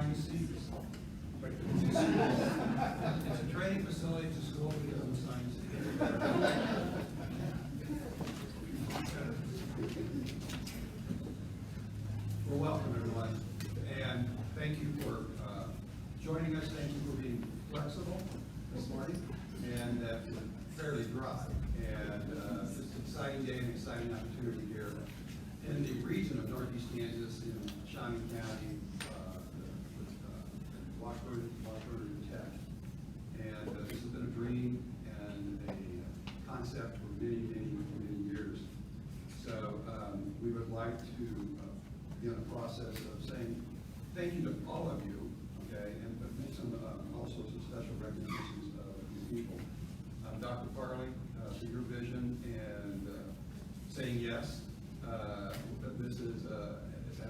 assigned seats. It's a training facility, it's a school, we have assigned seats. Well, welcome everyone, and thank you for joining us. Thank you for being flexible this morning, and fairly dry. And just an exciting day and exciting opportunity here in the region of Northeast Kansas, in Shawnee County, with Washburn Tech. And this has been a dream and a concept for many years. So we would like to begin a process of saying thank you to all of you, okay, and make some all sorts of special recognitions of you people. Dr. Farley, for your vision and saying yes. This is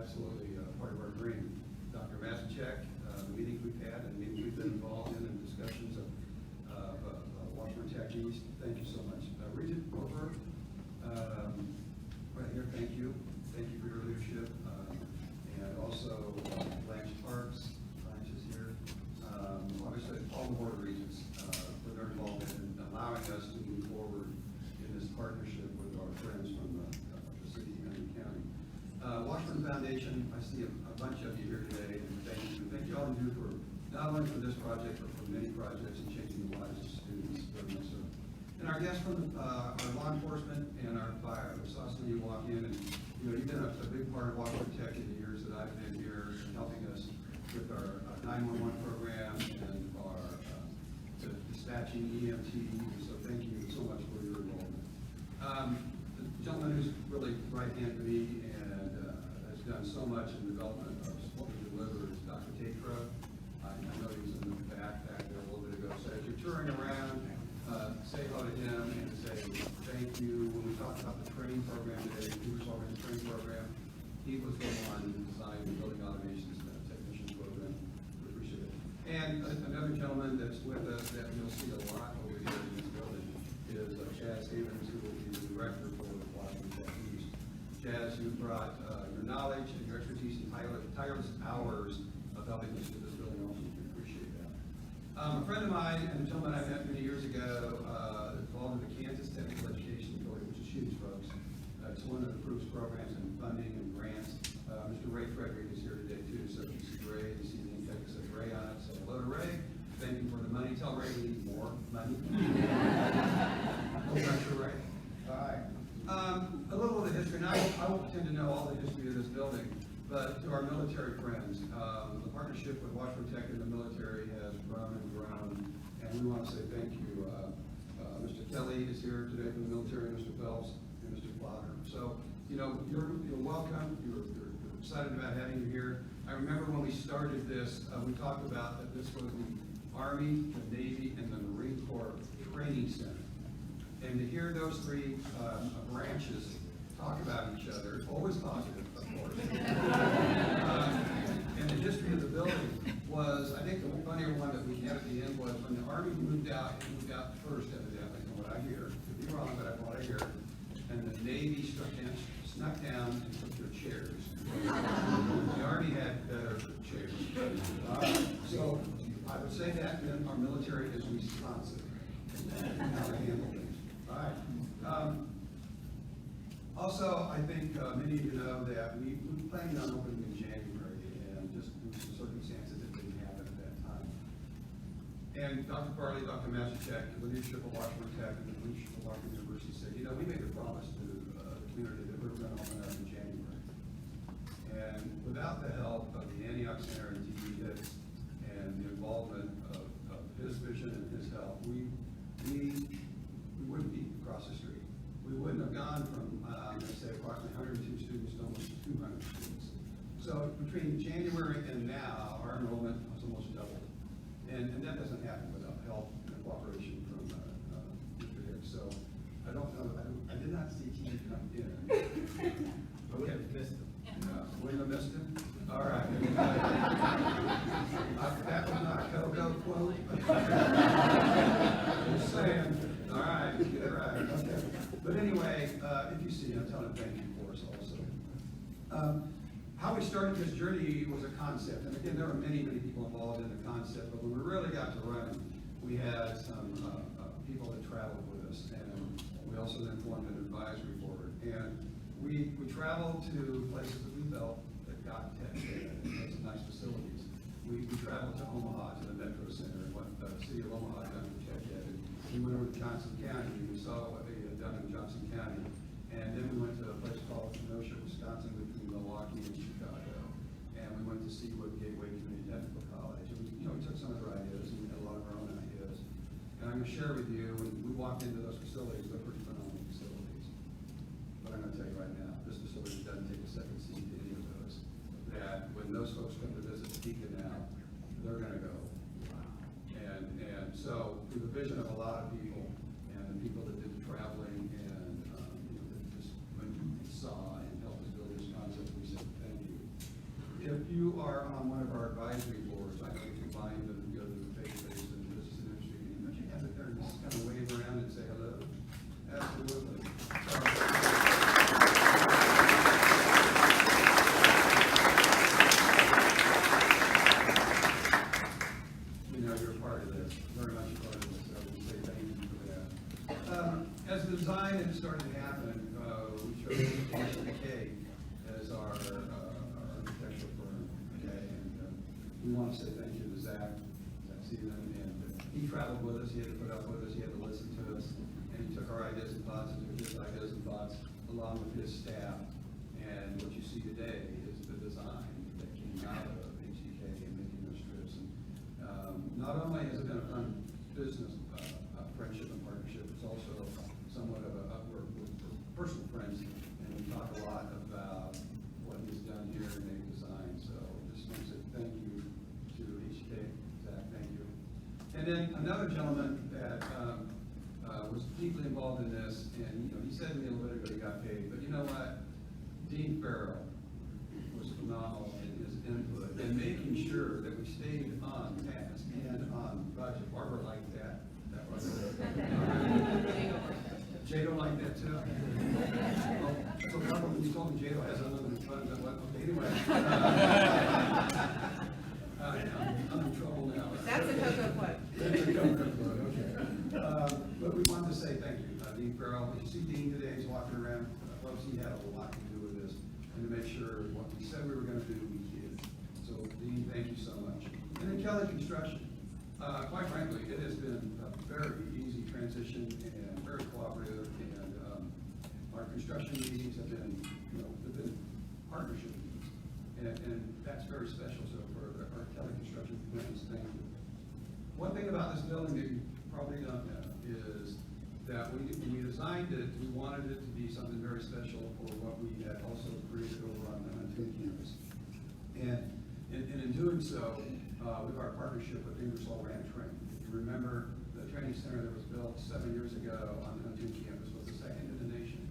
absolutely part of our dream. Dr. Masachek, the meetings we've had and meetings we've been involved in and discussions of Washburn Tech East, thank you so much. Regent Over, right here, thank you. Thank you for your leadership. And also Blanche Parks, Blanche is here. Obviously, all the board of regents for their involvement in allowing us to move forward in this partnership with our friends from the city and county. Washburn Foundation, I see a bunch of you here today, and thank you. Thank you all you do for not only for this project, but for many projects and changing the lives of students. Very much so. And our guests from our law enforcement and our fire. I saw some of you walk in, and you've been a big part of Washburn Tech in the years that I've been here, helping us with our 911 program and our dispatching EMT. So thank you so much for your involvement. The gentleman who's really right hand to me and has done so much in the development of what we deliver is Dr. Tetra. I know he's in the back there a little bit ago. So as you're touring around, say hello to him and say thank you. When we talked about the training program today, the Washburn training program, he was the one who designed the building automations technician program. We appreciate it. And another gentleman that's with us that you'll see a lot over here in this building is Chaz Havens, who will be the director for Washburn Tech East. Chaz, you brought your knowledge and your expertise and tireless hours of helping us with this building. Also, we appreciate that. A friend of mine and a gentleman I met many years ago involved in the Kansas Technical Education Authority, which is huge, folks. It's one that approves programs and funding and grants. Mr. Ray Frederick is here today too. So if you see Ray, you see the name tag that says Ray on it. So hello to Ray. Thank you for the money. Tell Ray we need more money. No pressure, Ray. All right. A little of the history. Now, I won't pretend to know all the history of this building, but to our military friends, the partnership with Washburn Tech and the military has grown and grown, and we want to say thank you. Mr. Kelly is here today from the military, Mr. Phelps, and Mr. Plotter. So, you're welcome. You're excited about having you here. I remember when we started this, we talked about that this was the Army, the Navy, and the Marine Corps Training Center. And to hear those three branches talk about each other, always positive, of course. And the history of the building was, I think the funnier one that we had at the end was when the Army moved out, it moved out first, evidently, from what I hear. Could be wrong, but from what I hear. And the Navy snuck down and took their chairs. The Army had better chairs. So I would say that then our military is responsive in how they handle things. All right. Also, I think many of you know that we planned on opening in January, and just due to some circumstances, it didn't happen at that time. And Dr. Farley, Dr. Masachek, the leadership of Washburn Tech, and the leadership of Washburn University said, we made a promise to the community that we were going to open up in January. And without the help of the Antioch Center and TV Hits and the involvement of his vision and his help, we wouldn't be across the street. We wouldn't have gone from, let's say, approximately 102 students to almost 200 students. So between January and now, our enrollment has almost doubled. And that doesn't happen without help and cooperation from Mr. Hicks. So I don't know, I did not see Keith come in. I would have missed him. William missed him? All right. That was not a Coco quote. Just saying. All right, get it right. Okay. But anyway, if you see him, tell him thank you for us also. How we started this journey was a concept, and again, there were many, many people involved in the concept, but when we really got to running, we had some people that traveled with us, and we also then formed an advisory board. And we traveled to places that we felt that got tech data and had some nice facilities. We traveled to Omaha, to the Metro Center, and what the city of Omaha had done for tech ed. We went over to Johnson County, and we saw what they had done in Johnson County. And then we went to a place called Kenosha, Wisconsin, between Milwaukee and Chicago. And we went to see what Gateway Community Technical College. And we took some of their ideas, and we had a lot of our own ideas. And I'm going to share with you, when we walked into those facilities, they're pretty phenomenal facilities. But I'm going to tell you right now, this facility doesn't take a second seat to any of those. That when those folks come to visit Topeka now, they're going to go, wow. And so through the vision of a lot of people, and the people that did the traveling, and that just saw and helped us build this concept, we said thank you. If you are on one of our advisory boards, I know you combine them to go to the face-to-face and business and industry, don't you have it there and just kind of wave around and say hello? Absolutely. You're a part of this, very much a part of this, so we say thank you for that. As the design had started to happen, we chose HBK as our architectural firm, okay? And we want to say thank you to Zach Seaman, and he traveled with us, he had to put up with us, he had to listen to us, and he took our ideas and thoughts and took his ideas and thoughts along with his staff. And what you see today is the design that came out of HBK and making those strips. And not only has it been a fun business friendship and partnership, it's also somewhat of we're personal friends, and we talk a lot about what he's done here and they've designed. So just want to say thank you to HK, Zach, thank you. And then another gentleman that was deeply involved in this, and he said to me a little bit ago he got paid, but you know what? Dean Farrell was phenomenal in his input and making sure that we stayed on task and on budget. Barbara liked that. That was Jado liked that too. So Barbara, when you told me Jado has unlimited funds, I went, okay, anyway. I'm in trouble now. That's a cocoa quote. That's a cocoa quote, okay. But we wanted to say thank you, Dean Farrell. You see Dean today, he's walking around. Folks, he had a lot to do with this, and to make sure what we said we were going to do, we did. So, Dean, thank you so much. And then Kelly Construction. Quite frankly, it has been a very easy transition and very cooperative, and our construction meetings have been, they've been partnership meetings, and that's very special. So for our Kelly Construction friends, thank you. One thing about this building that you probably don't know is that when we designed it, we wanted it to be something very special for what we had also created over on the Huntington campus. And in doing so, with our partnership with Ingersoll Rand Training. If you remember, the training center that was built 7 years ago on the Huntington campus was the second in the nation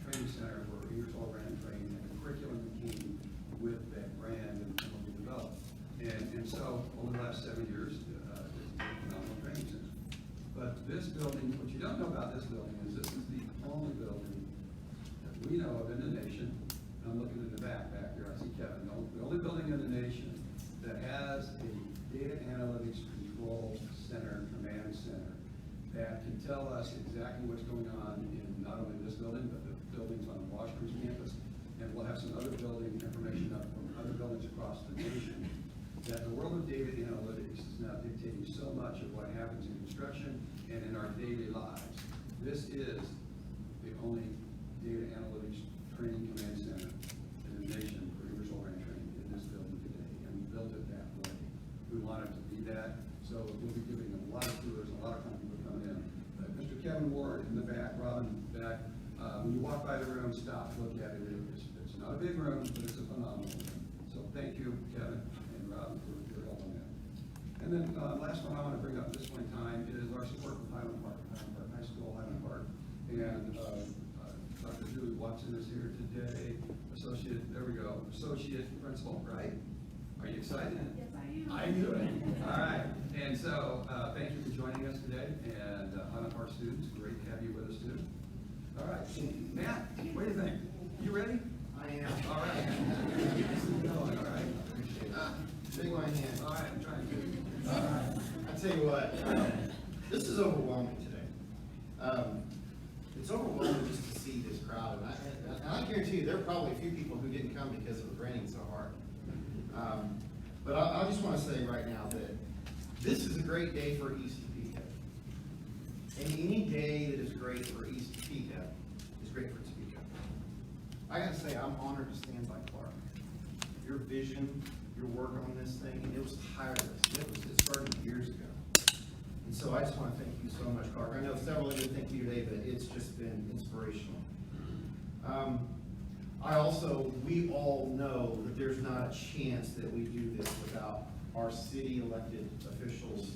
training center where Ingersoll Rand Training, and the curriculum that came with that brand and what we developed. And so, over the last 7 years, it's a phenomenal training center. But this building, what you don't know about this building is this is the only building that we know of in the nation. I'm looking in the back here, I see Kevin. The only building in the nation that has a data analytics control center, command center, that can tell us exactly what's going on in not only this building, but the buildings on Washburn campus. And we'll have some other building information up from other buildings across the nation. That the world of data analytics is now dictating so much of what happens in construction and in our daily lives. This is the only data analytics training command center in the nation for Ingersoll Rand Training in this building today, and we built it that way. We want it to be that, so we'll be giving them a lot of tours, a lot of fun people coming in. Mr. Kevin Ward in the back, Robin back, when you walk by the room, stop, look at it. It's not a big room, but it's a phenomenal room. So thank you, Kevin and Robin, for your help on that. And then last one I want to bring up at this point in time is our support from Highland Park High School, Highland Park. And Dr. Julie Watson is here today, associate principal, right? Are you excited? Yes, I am. I knew it. All right. And so thank you for joining us today. And Highland Park students, great to have you with us too. All right. Matt, what do you think? You ready? I am. All right. All right. Appreciate it. Shake my hand. All right, I'm trying to. All right. I tell you what, this is overwhelming today. It's overwhelming just to see this crowd, and I guarantee you, there are probably a few people who didn't come because it was raining so hard. But I just want to say right now that this is a great day for East Topeka. And any day that is great for East Topeka is great for Topeka. I gotta say, I'm honored to stand by Clark. Your vision, your work on this thing, and it was tireless. It started years ago. And so I just want to thank you so much, Clark. I know several of you thank you today, but it's just been inspirational. We all know that there's not a chance that we do this without our city elected officials,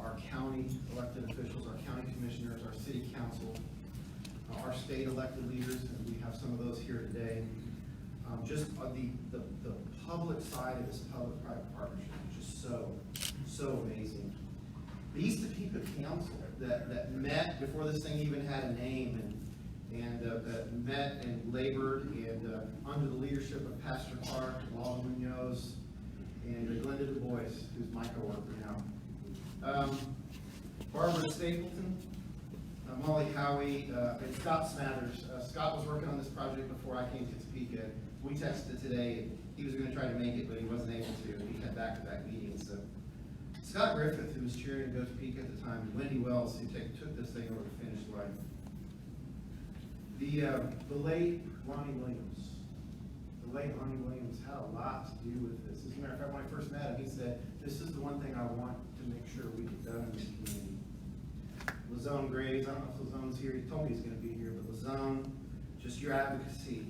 our county elected officials, our county commissioners, our city council, our state elected leaders, and we have some of those here today. Just the public side of this public-private partnership is just so amazing. The East Topeka Council that met before this thing even had a name and met and labored and under the leadership of Pastor Clark, Walla Munoz, and Glenda Du Bois, who's my coworker now. Barbara Stapleton, Molly Howie, and Scott Smathers. Scott was working on this project before I came to Topeka. We texted today. He was going to try to make it, but he wasn't able to. He had back-to-back meetings. So Scott Griffith, who was cheering to go to Topeka at the time, and Wendy Wells, who took this thing over the finish line. The late Ronnie Williams. The late Ronnie Williams had a lot to do with this. As a matter of fact, when I first met him, he said, "This is the one thing I want to make sure we get done in this community." Lazone Graves, I don't know if Lazone's here. He told me he's going to be here, but Lazone, just your advocacy,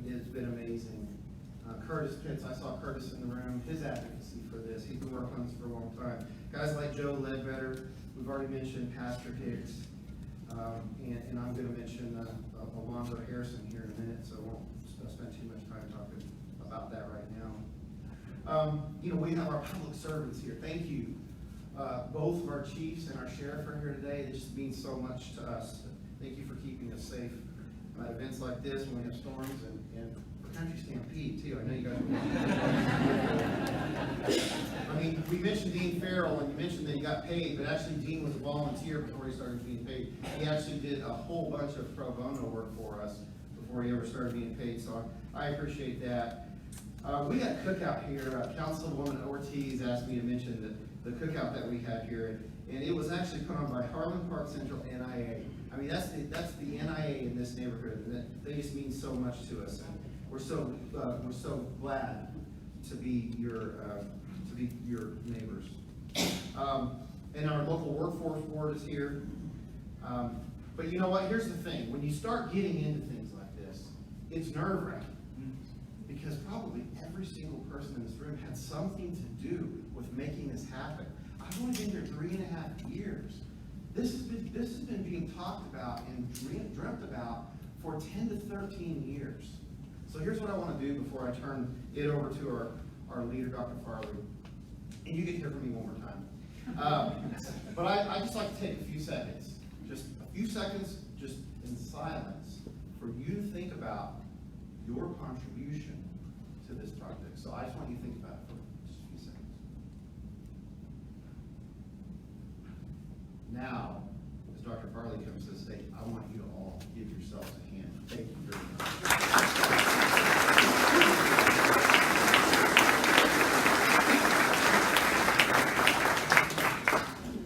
it's been amazing. Curtis Pitts, I saw Curtis in the room. His advocacy for this, he's been working on this for a long time. Guys like Joe Ledbetter, we've already mentioned Pastor Hicks, and I'm going to mention Alonzo Harrison here in a minute, so I won't spend too much time talking about that right now. We have our public servants here. Thank you. Both of our chiefs and our sheriff are here today. It just means so much to us. Thank you for keeping us safe at events like this when we have storms and for Country Stampede too. I know you guys. I mean, we mentioned Dean Farrell and you mentioned that he got paid, but actually Dean was a volunteer before he started being paid. He actually did a whole bunch of pro bono work for us before he ever started being paid. So I appreciate that. We got cookout here. Councilwoman Ortiz asked me to mention the cookout that we had here, and it was actually put on by Harlan Park Central NIA. I mean, that's the NIA in this neighborhood, and they just mean so much to us. And we're so glad to be your neighbors. And our local workforce board is here. But you know what? Here's the thing: when you start getting into things like this, it's nerve-wracking. Because probably every single person in this room had something to do with making this happen. I've only been here 3.5 years. This has been being talked about and dreamt about for 10 to 13 years. So here's what I want to do before I turn it over to our leader, Dr. Farley. And you get to hear from me one more time. But I just like to take a few seconds, just in silence, for you to think about your contribution to this project. So I just want you to think about it for just a few seconds. Now, as Dr. Farley comes to the stage, I want you to all give yourselves a hand. Thank you very much.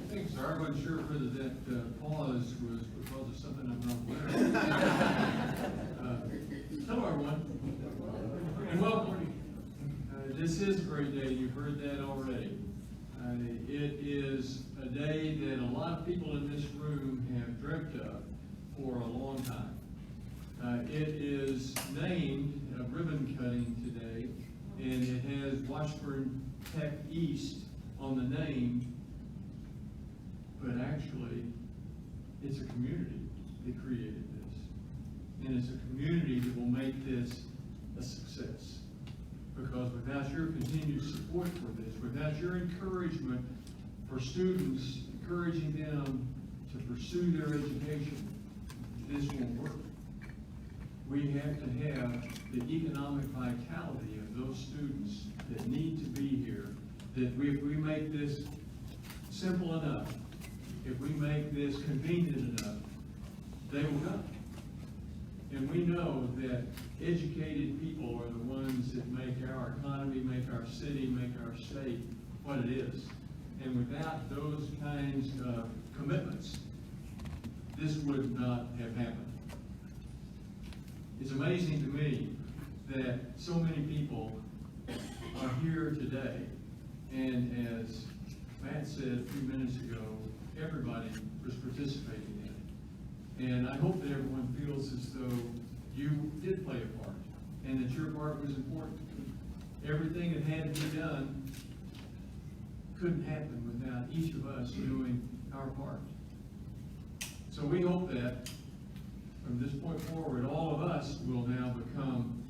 Thanks, sir. I wasn't sure whether that pause was because of something I'm not aware of. Hello, everyone. And welcome. This is a great day. You've heard that already. It is a day that a lot of people in this room have dreamt of for a long time. It is named a ribbon cutting today, and it has Washburn Tech East on the name, but actually, it's a community that created this. And it's a community that will make this a success. Because without your continued support for this, without your encouragement for students, encouraging them to pursue their education, this won't work. we have to have the economic vitality of those students that need to be here, that if we make this simple enough, if we make this convenient enough, they will come. And we know that educated people are the ones that make our economy, make our city, make our state what it is. And without those kinds of commitments, this would not have happened. It's amazing to me that so many people are here today, and as Matt said a few minutes ago, everybody was participating in it. And I hope that everyone feels as though you did play a part, and that your part was important. Everything that had to be done couldn't happen without each of us doing our part. So we hope that from this point forward, all of us will now become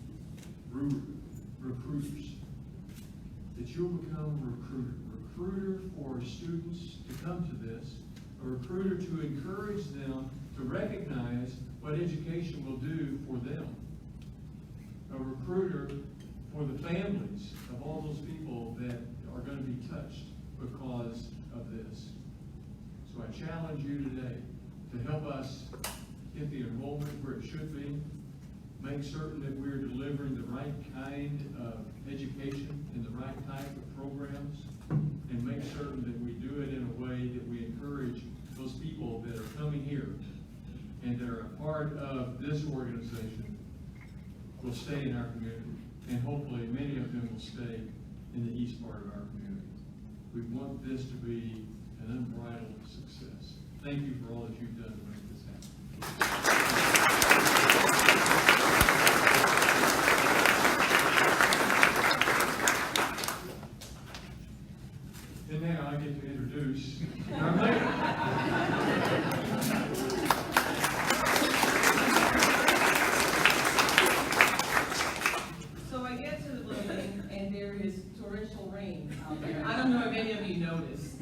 recruiters. That you'll become a recruiter for students to come to this, a recruiter to encourage them to recognize what education will do for them, a recruiter for the families of all those people that are going to be touched because of this. So I challenge you today to help us get the enrollment where it should be, make certain that we're delivering the right kind of education and the right type of programs, and make certain that we do it in a way that we encourage those people that are coming here and that are a part of this organization will stay in our community, and hopefully many of them will stay in the east part of our community. We want this to be an unbridled success. Thank you for all that you've done to make this happen. And now I get to introduce our mayor. So I get to the building and there is torrential rain out there. I don't know if any of you noticed.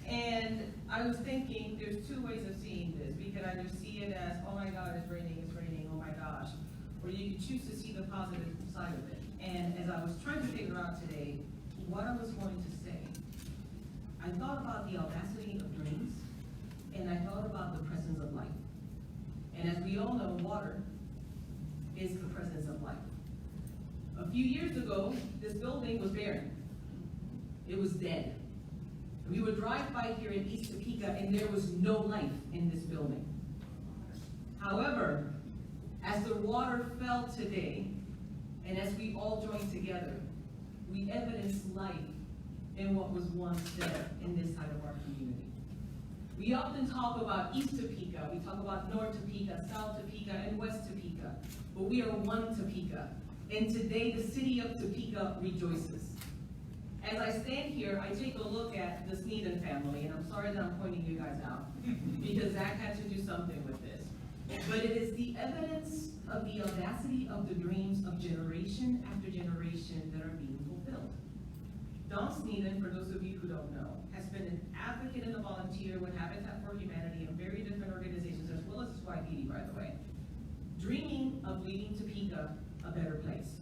And I was thinking, there's two ways of seeing this. We could either see it as, oh my God, it's raining, oh my gosh. Or you could choose to see the positive side of it. And as I was trying to figure out today what I was going to say, I thought about the audacity of dreams, and I thought about the presence of life. And as we all know, water is the presence of life. A few years ago, this building was barren. It was dead. We would drive by here in East Topeka and there was no life in this building. However, as the water fell today, and as we all joined together, we evidenced life in what was once there in this side of our community. We often talk about East Topeka, we talk about North Topeka, South Topeka, and West Topeka, but we are one Topeka. And today the city of Topeka rejoices. As I stand here, I take a look at the Sneeden family, and I'm sorry that I'm pointing you guys out, because Zach had to do something with this. But it is the evidence of the audacity of the dreams of generation after generation that are being fulfilled. Don Sneeden, for those of you who don't know, has been an advocate and a volunteer with Habitat for Humanity and very different organizations, as well as YPD, by the way, dreaming of leaving Topeka a better place.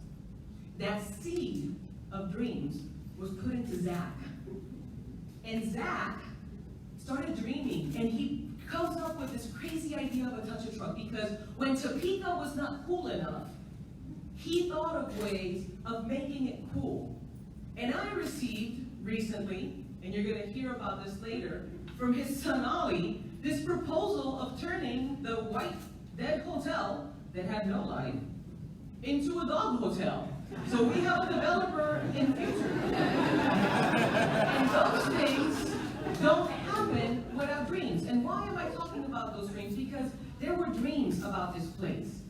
That seed of dreams was put into Zach. And Zach started dreaming, and he comes up with this crazy idea of a touch a truck, because when Topeka was not cool enough, he thought of ways of making it cool. And I received recently, and you're gonna hear about this later, from his son Ollie, this proposal of turning the white dead hotel that had no life into a dog hotel. So we have a developer in the future. And those things don't happen without dreams. And why am I talking about those dreams? Because there were dreams about this place.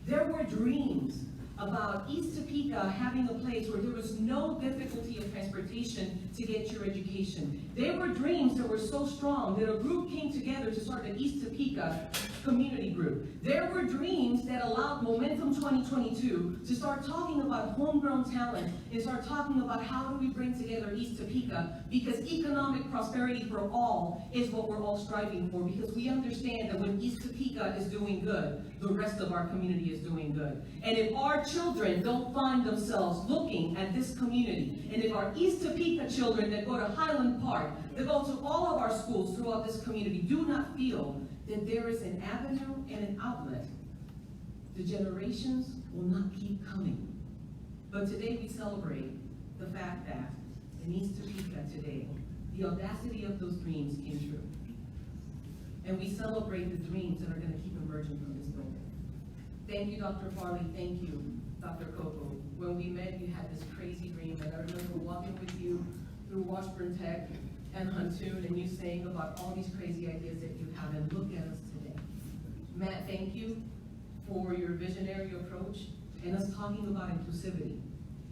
There were dreams about East Topeka having a place where there was no difficulty of transportation to get your education. There were dreams that were so strong that a group came together to start the East Topeka community group. There were dreams that allowed Momentum 2022 to start talking about homegrown talent and start talking about how do we bring together East Topeka, because economic prosperity for all is what we're all striving for, because we understand that when East Topeka is doing good, the rest of our community is doing good. And if our children don't find themselves looking at this community, and if our East Topeka children that go to Highland Park, that go to all of our schools throughout this community, do not feel that there is an avenue and an outlet, the generations will not keep coming. But today we celebrate the fact that in East Topeka today, the audacity of those dreams came true. And we celebrate the dreams that are going to keep emerging from this building. Thank you, Dr. Farley. Thank you, Dr. Coco. When we met, you had this crazy dream, and I remember walking with you through Washburn Tech and Huntoon, and you saying about all these crazy ideas that you have, and look at us today. Matt, thank you for your visionary approach and us talking about inclusivity.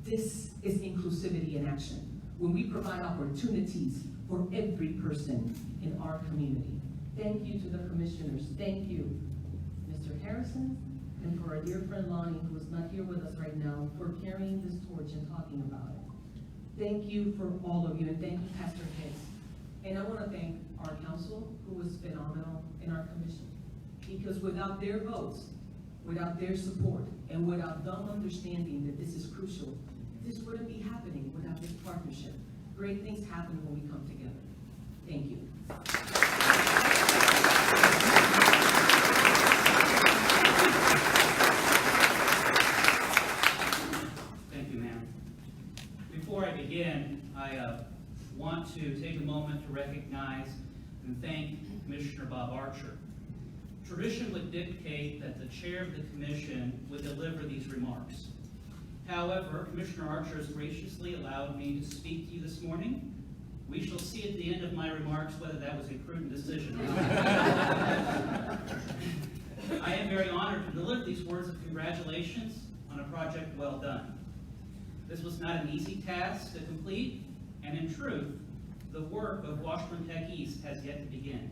This is inclusivity in action, when we provide opportunities for every person in our community. Thank you to the commissioners. Thank you, Mr. Harrison, and for our dear friend Lonnie, who is not here with us right now, for carrying this torch and talking about it. Thank you for all of you, and thank you, Pastor Hicks. And I want to thank our council, who was phenomenal, in our commission, because without their votes, without their support, and without them understanding that this is crucial, this wouldn't be happening without this partnership. Great things happen when we come together. Thank you. Thank you, ma'am. Before I begin, I want to take a moment to recognize and thank Commissioner Bob Archer. Tradition would dictate that the chair of the commission would deliver these remarks. However, Commissioner Archer has graciously allowed me to speak to you this morning. We shall see at the end of my remarks whether that was a prudent decision or not. I am very honored to deliver these words of congratulations on a project well done. This was not an easy task to complete, and in truth, the work of Washburn Tech East has yet to begin.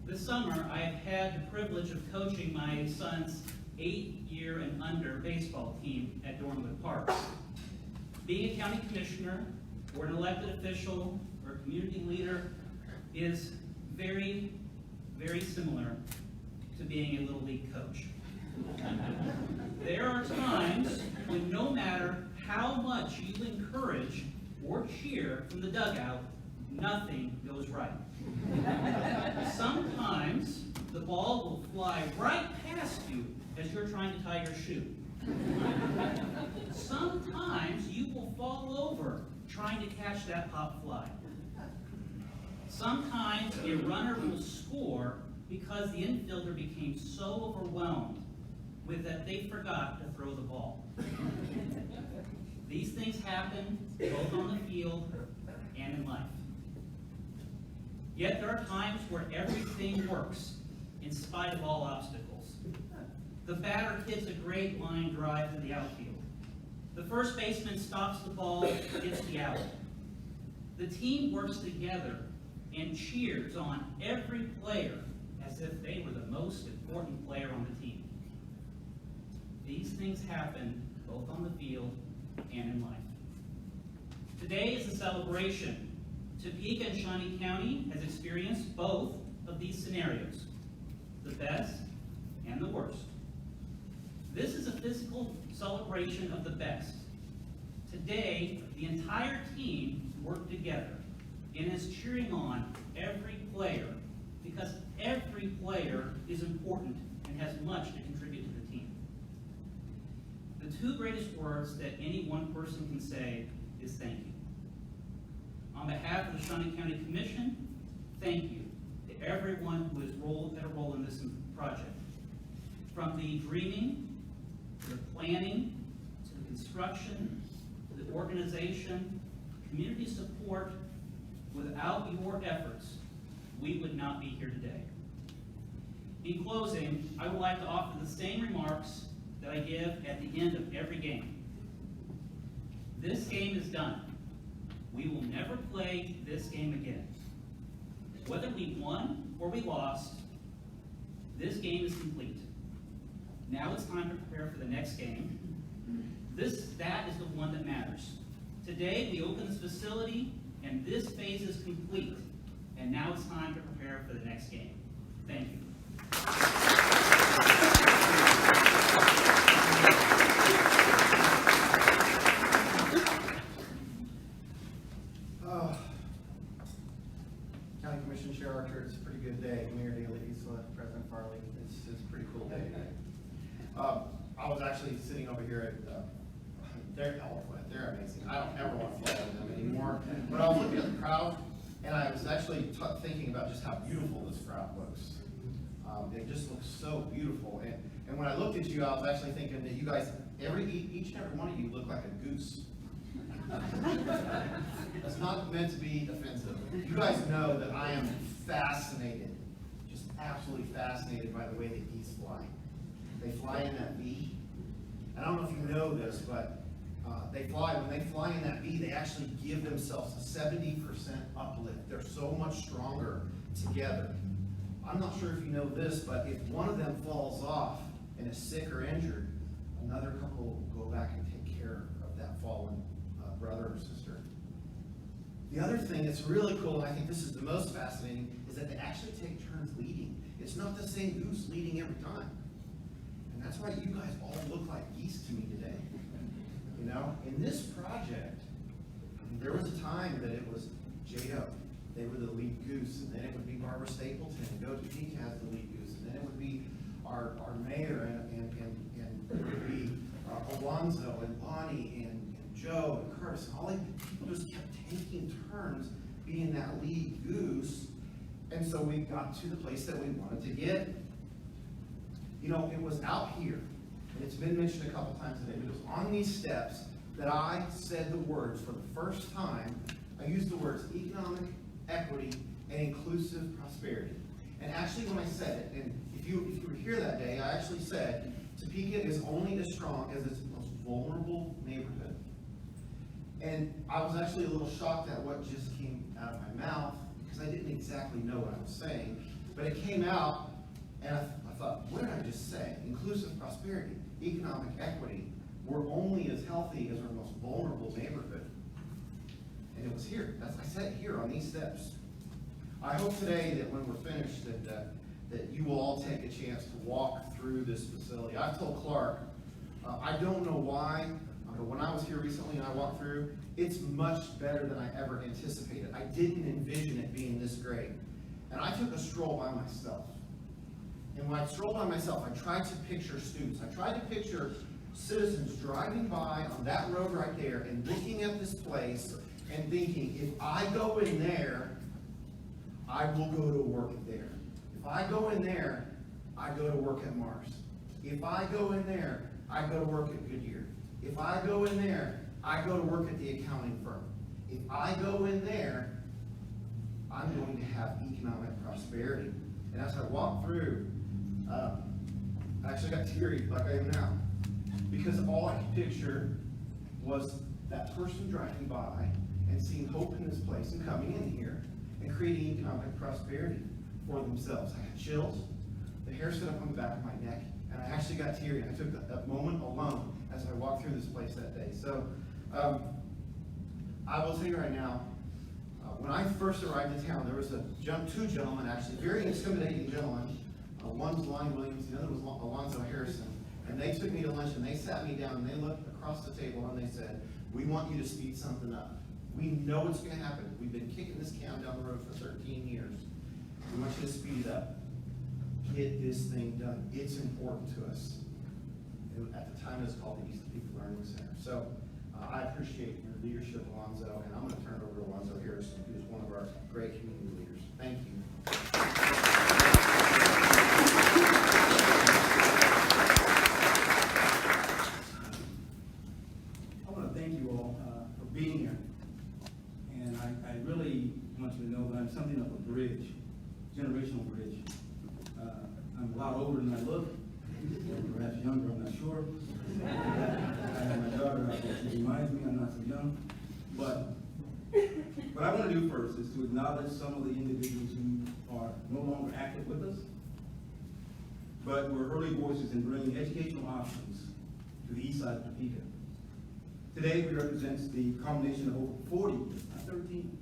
This summer, I have had the privilege of coaching my son's 8-year and under baseball team at Dornwood Parks. Being a county commissioner, or an elected official, or a community leader is very, very similar to being a Little League coach. There are times when no matter how much you encourage or cheer from the dugout, nothing goes right. Sometimes the ball will fly right past you as you're trying to tie your shoe. Sometimes you will fall over trying to catch that pop fly. Sometimes a runner will score because the infielder became so overwhelmed with that they forgot to throw the ball. These things happen both on the field and in life. Yet there are times where everything works in spite of all obstacles. The batter hits a great line drive to the outfield. The first baseman stops the ball, gets the out. The team works together and cheers on every player as if they were the most important player on the team. These things happen both on the field and in life. Today is a celebration. Topeka and Shawnee County has experienced both of these scenarios, the best and the worst. This is a physical celebration of the best. Today, the entire team worked together and is cheering on every player because every player is important and has much to contribute to the team. The two greatest words that any one person can say is thank you. On behalf of the Shawnee County Commission, thank you to everyone who has had a role in this project. From the dreaming, to the planning, to the construction, to the organization, community support, without your efforts, we would not be here today. In closing, I would like to offer the same remarks that I give at the end of every game. This game is done. We will never play this game again. Whether we won or we lost, This game is complete. Now it's time to prepare for the next game. That is the one that matters. Today, we open this facility, and this phase is complete. And now it's time to prepare for the next game. Thank you. County Commission Chair Archer, it's a pretty good day. Mayor Daley, President Farley, it's a pretty cool day today. I was actually sitting over here at, they're amazing. I don't ever want to fly with them anymore. But I was looking at the crowd, and I was actually thinking about just how beautiful this crowd looks. It just looks so beautiful. And when I looked at you, I was actually thinking that you guys, each and every one of you look like a goose. It's not meant to be offensive. You guys know that I am fascinated, just absolutely fascinated by the way that geese fly. They fly in that V. I don't know if you know this, but when they fly in that V, they actually give themselves a 70% uplift. They're so much stronger together. I'm not sure if you know this, but if one of them falls off and is sick or injured, another couple will go back and take care of that fallen brother or sister. The other thing that's really cool, and I think this is the most fascinating, is that they actually take turns leading. It's not the same goose leading every time. And that's why you guys all look like geese to me today. You know, in this project, there was a time that it was J.O. They were the lead goose, and then it would be Barbara Stapleton, and Go to Peak has the lead goose, and then it would be our mayor, and it would be Alonzo, and Bonnie, and Joe, and Curtis, and all these people just kept taking turns being that lead goose, and so we got to the place that we wanted to get. You know, it was out here, and it's been mentioned a couple times today, but it was on these steps that I said the words for the first time. I used the words economic equity and inclusive prosperity. And actually when I said it, and if you were here that day, I actually said Topeka is only as strong as its most vulnerable neighborhood. And I was actually a little shocked at what just came out of my mouth, because I didn't exactly know what I was saying. But it came out, and I thought, what did I just say? Inclusive prosperity, economic equity. We're only as healthy as our most vulnerable neighborhood. And it was here. I said it here on these steps. I hope today that when we're finished that you will all take a chance to walk through this facility. I've told Clark, I don't know why, but when I was here recently and I walked through, it's much better than I ever anticipated. I didn't envision it being this great. And I took a stroll by myself. And when I strolled by myself, I tried to picture students. I tried to picture citizens driving by on that road right there and looking at this place and thinking, if I go in there, I will go to work there. If I go in there, I go to work at Mars. If I go in there, I go to work at Goodyear. If I go in there, I go to work at the accounting firm. If I go in there, I'm going to have economic prosperity. And as I walked through, I actually got teary like I am now. Because all I could picture was that person driving by and seeing hope in this place and coming in here and creating economic prosperity for themselves. I got chills, the hair stood up on the back of my neck, and I actually got teary. And I took that moment alone as I walked through this place that day. So I will tell you right now, when I first arrived in town, there was two gentlemen, actually, very intimidating gentlemen. One was Lonnie Williams, the other was Alonzo Harrison. And they took me to lunch and they sat me down and they looked across the table and they said, we want you to speed something up. We know it's going to happen. We've been kicking this can down the road for 13 years. We want you to speed it up. Get this thing done. It's important to us. At the time, it was called the East Topeka Learning Center. So I appreciate your leadership, Alonzo, and I'm going to turn it over to Alonzo Harrison, who's one of our great community leaders. Thank you. I want to thank you all for being here. And I really want you to know that I'm something of a bridge, generational bridge. I'm a lot older than I look, or perhaps younger, I'm not sure. I have my daughter, she reminds me I'm not so young. But what I want to do first is to acknowledge some of the individuals who are no longer active with us. but we're early voices in bringing educational options to the east side of Topeka. Today, we represent the culmination of over 40 years, not 13,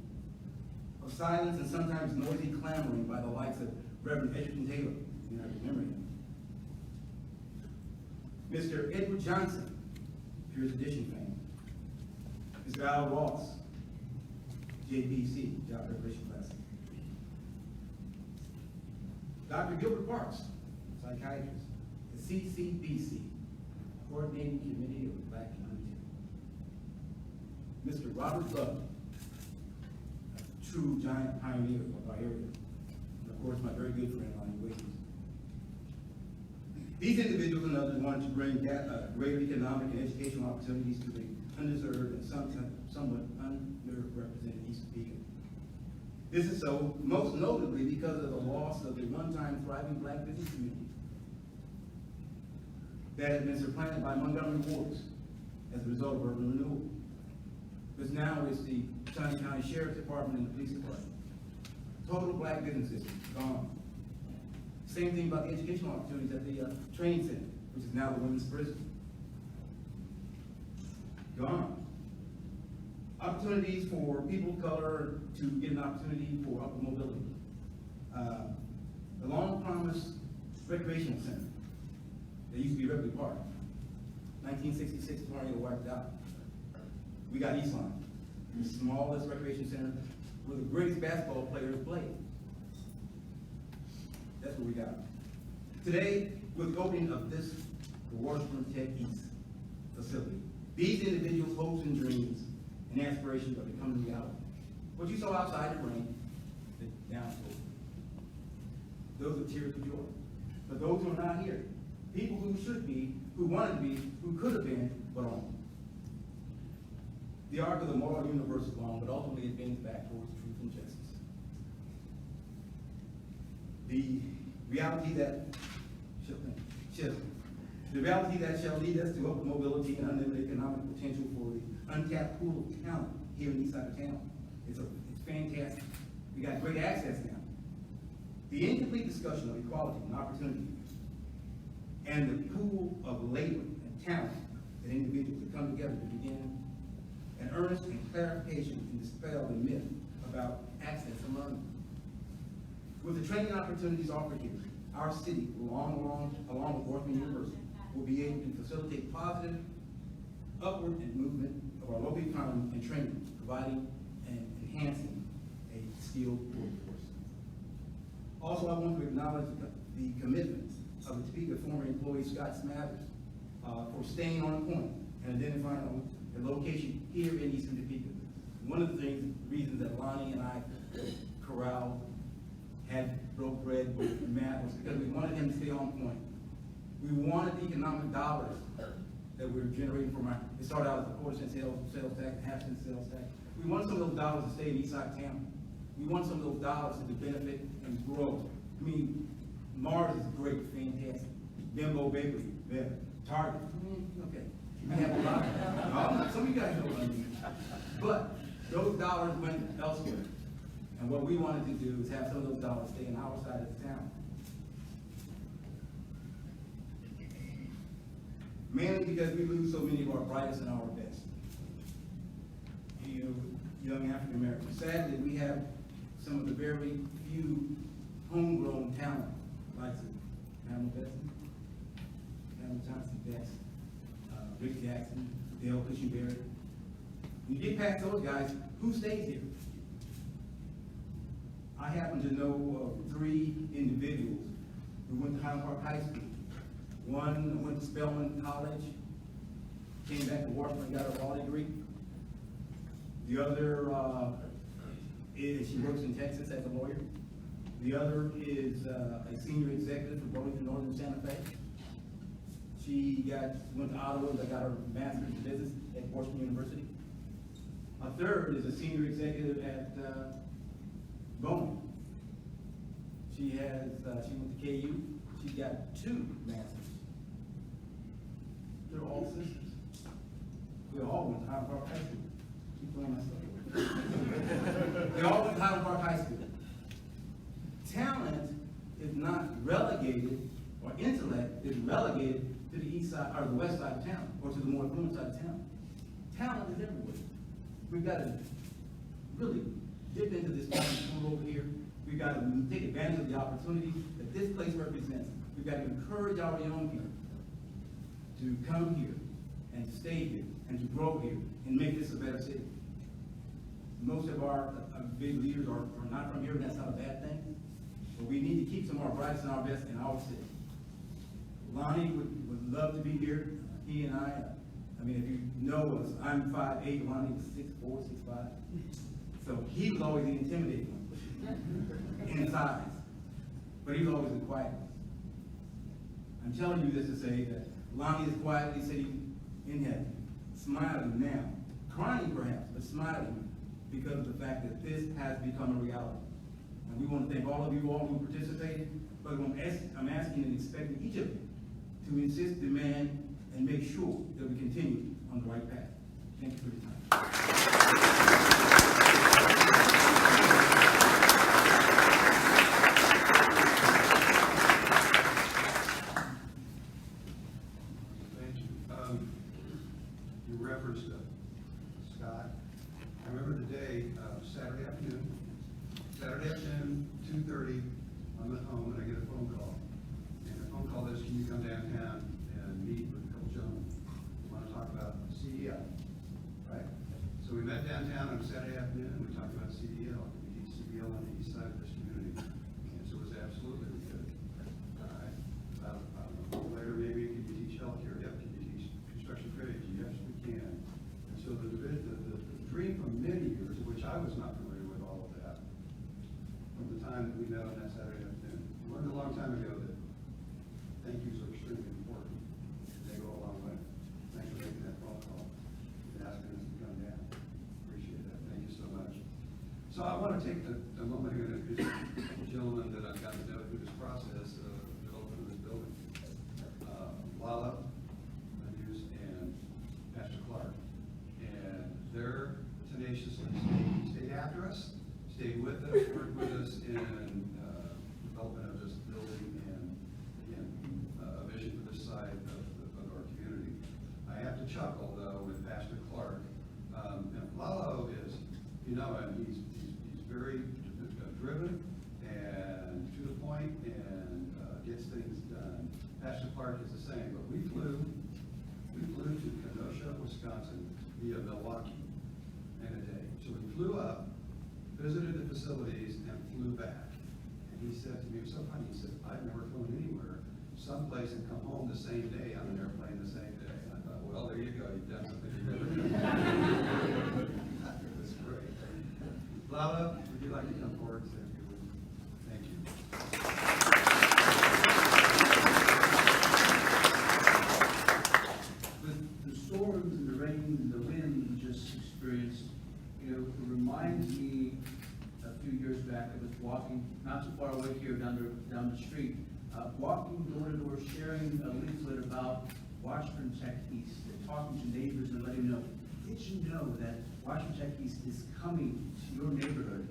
of silence and sometimes noisy clamoring by the likes of Reverend Edgerton Taylor, you know, I remember him. Mr. Edward Johnson, Pures Edition fame. Mr. Al Ross, JPC, Job Preparation Class. Dr. Gilbert Parks, psychiatrist, the CCBC, Coordinating Committee of Black Community. Mr. Robert Love, a true giant pioneer of our area. And of course, my very good friend, Lonnie Williams. These individuals and others wanted to bring greater economic and educational opportunities to the undeserved and somewhat underrepresented East Topeka. This is so most notably because of the loss of the one-time thriving black business community that had been supplanted by Montgomery wards as a result of urban renewal. Because now it's the Shawnee County Sheriff's Department and the Police Department. Total black businesses gone. Same thing about the educational opportunities at the training center, which is now the women's prison. Gone. Opportunities for people of color to get an opportunity for upward mobility. The long-promised recreational center that used to be Ripley Park. 1966 tornado wiped out. We got Eastline, the smallest recreation center where the greatest basketball players play. That's what we got. Today, with the opening of this, the Washburn Tech East facility, these individuals' hopes and dreams and aspirations are becoming reality. What you saw outside the rain, the downpour, those are tears of joy. But those who are not here, people who should be, who wanted to be, who could have been, but aren't. The arc of the moral universe is long, but ultimately it bends back towards truth and justice. The reality that shall lead us to upward mobility and unlimited economic potential for the untapped pool of talent here in the east side of town. It's fantastic. We got great access now. The incomplete discussion of equality and opportunity and the pool of labor and talent that individuals have come together to begin an earnest and clarification and dispel the myth about access and learning. With the training opportunities offered here, our city, along with Washburn University, will be able to facilitate positive, upward movement of our local economy and training, providing and enhancing a skilled workforce. Also, I want to acknowledge the commitment of the Topeka former employee Scott Smathers for staying on point and identifying a location here in Eastern Topeka. One of the reasons that Lonnie and I corralled, broke bread with Matt was because we wanted him to stay on point. We wanted the economic dollars that we were generating from it started out as a quarter-cent sales tax, half-cent sales tax. We wanted some of those dollars to stay in east side town. We want some of those dollars to benefit and grow. I mean, Mars is great, fantastic. Bimbo Bakery, better. Target, okay. We have a lot. Some of you guys know what I mean. But those dollars went elsewhere. And what we wanted to do is have some of those dollars stay in our side of the town. Mainly because we lose so many of our brightest and our best. You young African Americans. Sadly, we have some of the very few homegrown talent, like Pamela Besson, Pamela Johnson-Betts, Rick Jackson, Dale Cushing-Barrett. When you get past those guys, who stays here? I happen to know of 3 individuals who went to Highland Park High School. One went to Spelman College, came back to Washburn and got a law degree. The other she works in Texas as a lawyer. The other is a senior executive for Burlington Northern Santa Fe. She went to Ottawa and got her master's in business at Washburn University. A third is a senior executive at Bowman. She went to KU. She's got 2 masters. They're all sisters. We all went to Highland Park High School. Keep throwing my stuff. They all went to Highland Park High School. Talent is not relegated or intellect is relegated to the east side, or the west side of town, or to the more affluent side of town. Talent is everywhere. We've got to really dip into this talent pool over here. We've got to take advantage of the opportunity that this place represents. We've got to encourage our young people to come here and to stay here and to grow here and make this a better city. Most of our big leaders are not from here, and that's not a bad thing. But we need to keep some of our brightest and our best in our city. Lonnie would love to be here. He and I mean, if you know us, I'm 5'8", Lonnie was 6'4", 6'5". So he was always the intimidating one in size. But he was always the quiet one. I'm telling you this to say that Lonnie is quietly sitting in heaven, smiling now, crying perhaps, but smiling because of the fact that this has become a reality. And we want to thank all of you all who participated, but I'm asking and expecting each of you to insist, demand, and make sure that we continue on the right path. Thank you for your time. Thank you. You referenced Scott. I remember the day, Saturday afternoon, 2:30, I'm at home and I get a phone call. And the phone call is, can you come downtown and meet with a couple gentlemen? We want to talk about CDL, right? So we met downtown on Saturday afternoon and we talked about CDL. We teach CDL on the east side of this community. And so it was absolutely good. All right. About a month later, maybe, can you teach healthcare? Yep. Can you teach construction trades? Yes, we can. And so the dream for many years, of which I was not familiar with all of that, from the time that we met on that Saturday afternoon, we learned a long time ago that thank yous are extremely important. They go a long way. Thanks for making that phone call and asking us to come down. Appreciate that. Thank you so much. So I want to take a moment here to introduce the gentleman that I've got to know through this process of developing this building. Lala, Hughes, and Pastor Clark. And they're tenaciously stayed after us, stayed with us, worked with us in development of this building and, again, a vision for this side of our community. I have to chuckle, though, with Pastor Clark. Lalo is, you know him, he's very driven and to the point and gets things done. Pastor Clark is the same, but we flew to Kenosha, Wisconsin via Milwaukee in a day. So we flew up, visited the facilities, and flew back. And he said to me, it was so funny, he said, I've never flown anywhere, someplace and come home the same day on an airplane the same day. And I thought, well, there you go, you've done something you've never done. That's great. Lala, would you like to come forward and say a few words? Thank you. The storms and the rain and the wind we just experienced, it reminds me a few years back, I was walking not too far away here down the street, walking door to door, sharing a leaflet about Washburn Tech East, and talking to neighbors and letting them know, did you know that Washburn Tech East is coming to your neighborhood?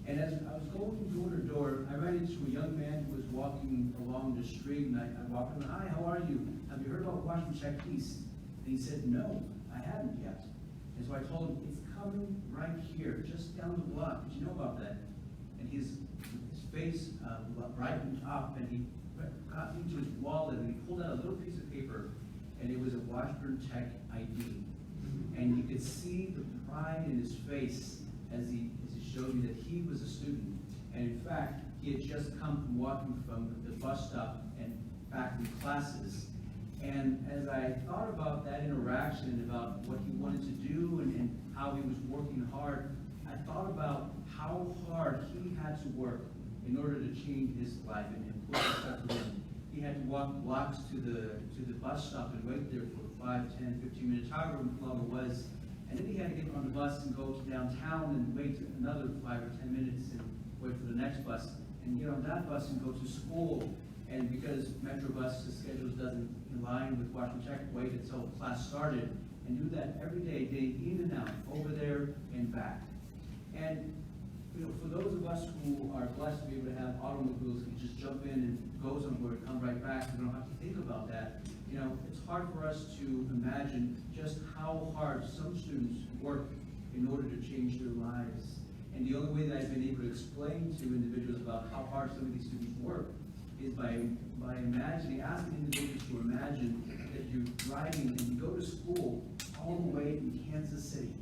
And as I was going door to door, I ran into a young man who was walking along the street, and I walked him, hi, how are you? Have you heard about Washburn Tech East? And he said, no, I haven't yet. And so I told him, it's coming right here, just down the block. Did you know about that? And his face brightened up, and he got into his wallet, and he pulled out a little piece of paper, and it was a Washburn Tech ID. And you could see the pride in his face as he showed me that he was a student. And in fact, he had just come from walking from the bus stop and back from classes. And as I thought about that interaction and about what he wanted to do and how he was working hard, I thought about how hard he had to work in order to change his life and put himself in. He had to walk blocks to the bus stop and wait there for 5, 10, 15 minutes, however long it was. And then he had to get on the bus and go to downtown and wait another 5 or 10 minutes and wait for the next bus and get on that bus and go to school. And because Metrobus schedules doesn't align with Washburn Tech, wait until class started and do that every day, day in and out, over there and back. And you know, for those of us who are blessed to be able to have automobiles and just jump in and go somewhere, come right back, we don't have to think about that. You know, it's hard for us to imagine just how hard some students work in order to change their lives. And the only way that I've been able to explain to individuals about how hard some of these students work is by imagining, asking individuals to imagine that you're driving and you go to school all the way in Kansas City.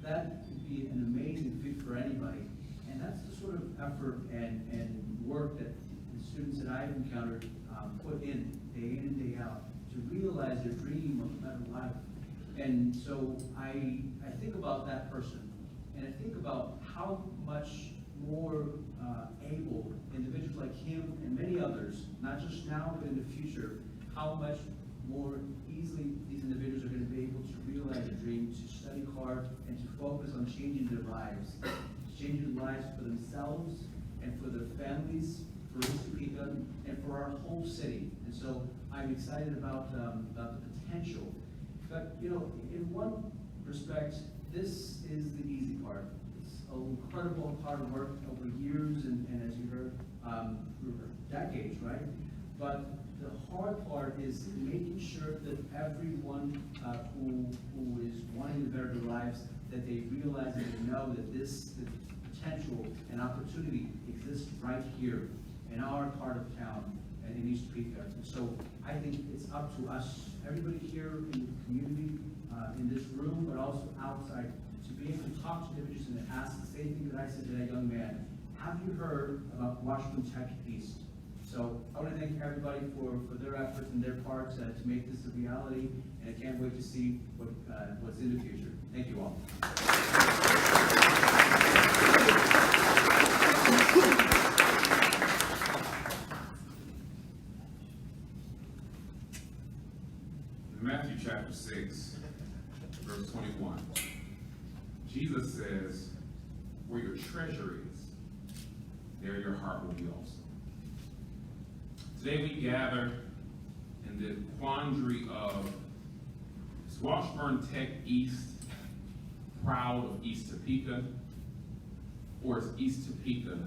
That would be an amazing feat for anybody. And that's the sort of effort and work that the students that I've encountered put in and day out to realize their dream of a better life. And so I think about that person, and I think about how much more able individuals like him and many others, not just now but in the future, how much more easily these individuals are going to be able to realize their dream, to study hard, and to focus on changing their lives for themselves and for their families, for East Topeka, and for our whole city. And so I'm excited about the potential. But, you know, in one respect, this is the easy part. It's an incredible hard work over years and as you heard, decades, right? But the hard part is making sure that everyone who is wanting to better their lives, that they realize and they know that this the potential and opportunity exists right here in our part of town and in East Topeka. And so I think it's up to us, everybody here in the community, in this room, but also outside, to be able to talk to individuals and ask the same thing that I said to that young man. Have you heard about Washburn Tech East? So I want to thank everybody for their efforts and their parts to make this a reality, and I can't wait to see what's in the future. Thank you all. Matthew chapter 6, verse 21. Jesus says, where your treasure is, there your heart will be also. Today we gather in the quandary of, is Washburn Tech East proud of East Topeka, or is East Topeka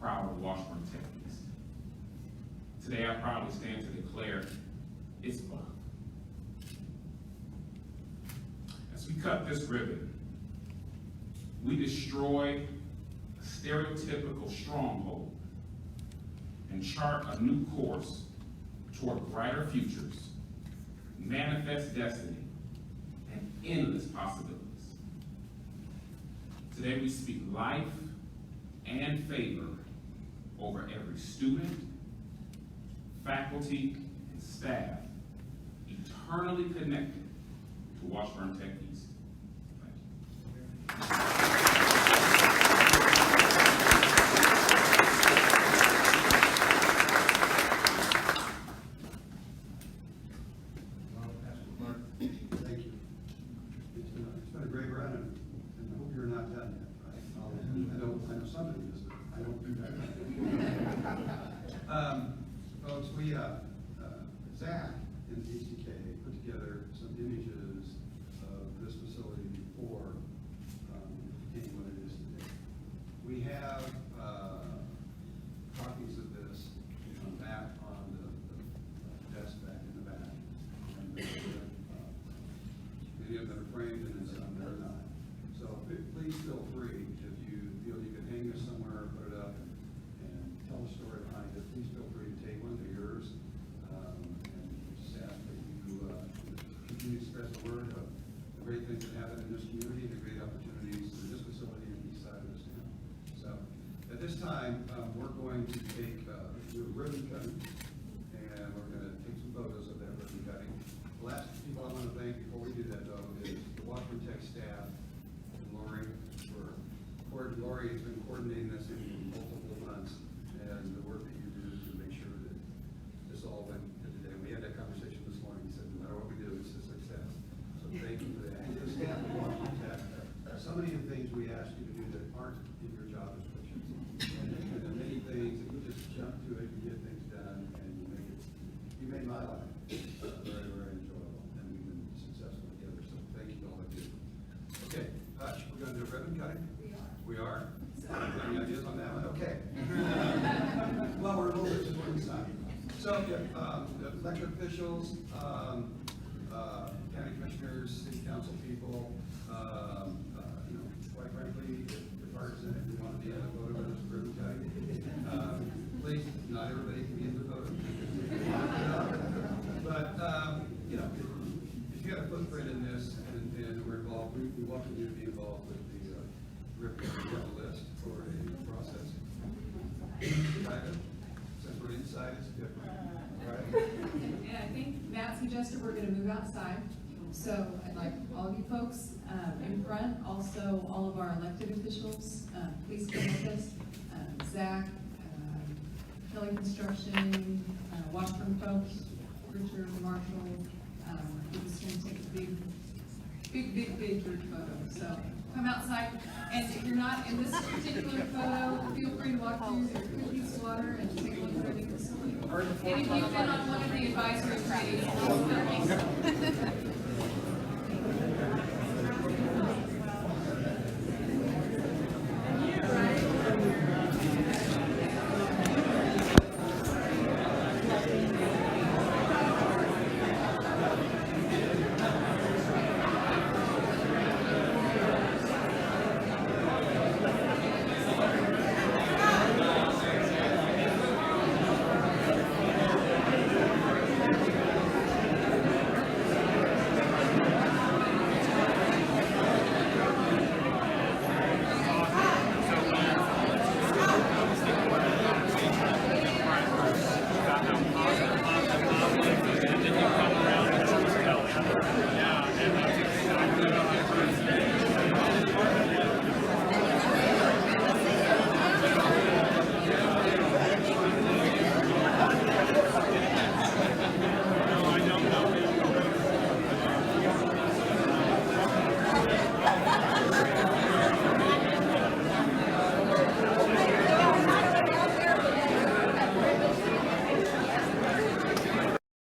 proud of Washburn Tech East? Today I proudly stand to declare it's both. As we cut this ribbon, we destroy a stereotypical stronghold and chart a new course toward brighter futures, manifest destiny, and endless possibilities. Today we speak life and favor over every student, faculty, and staff eternally connected to Washburn Tech East. Thank you. Thank you. It's been a great run, and I hope you're not done yet, right? I know somebody is, but I don't do that. Folks, we, Zach in ECK put together some images of this facility before it became what it is today. We have copies of this back on the desk back in the back. And many of them are framed and some that are not. So please feel free, if you feel you can hang this somewhere, put it up, and tell a story behind it. Please feel free to take one, they're yours. And just ask that you continue to spread the word of the great things that happen in this community, the great opportunities in this facility and the east side of this town. So at this time, we're going to take do a ribbon cutting, and we're going to take some photos of that ribbon cutting. The last people I want to thank before we do that, though, is the Washburn Tech staff and Lori. Lori has been coordinating this in multiple months, and the work that you do to make sure that this all went good today. We had that conversation this morning. He said, no matter what we do, it's a success. So thank you for that. And the staff at Washburn Tech, so many of the things we ask you to do that aren't in your job description. And then many things that you just jump to it, you get things done, and you made my life very, very enjoyable, and we've been successful together. So thank you to all of you. Okay, Hutch, we're going to do a ribbon cutting. We We are? Any ideas on that one? Okay. Well, we're a little bit more inside. So, the elected officials, county commissioners, city council people, you know, quite frankly, if partisan, if you want to be in a photo with us, we're tell you. Please, not everybody can be in the photo. But, you know, if you got a footprint in this and we're involved, we welcome you to be involved with the list for a process. Kind of, since we're inside, it's different, right? And I think Matt suggested we're gonna move outside, so I'd like all of you folks, in front, also all of our elected officials, please come with us. Zach, Kelly Construction, Washburn folks, Richard, Marshall, we're just gonna take a big group photo, so come outside, and if you're not in this particular photo, feel free to walk through your cookies, water, and take a look at everything. And if you've been on one of the advisory committees,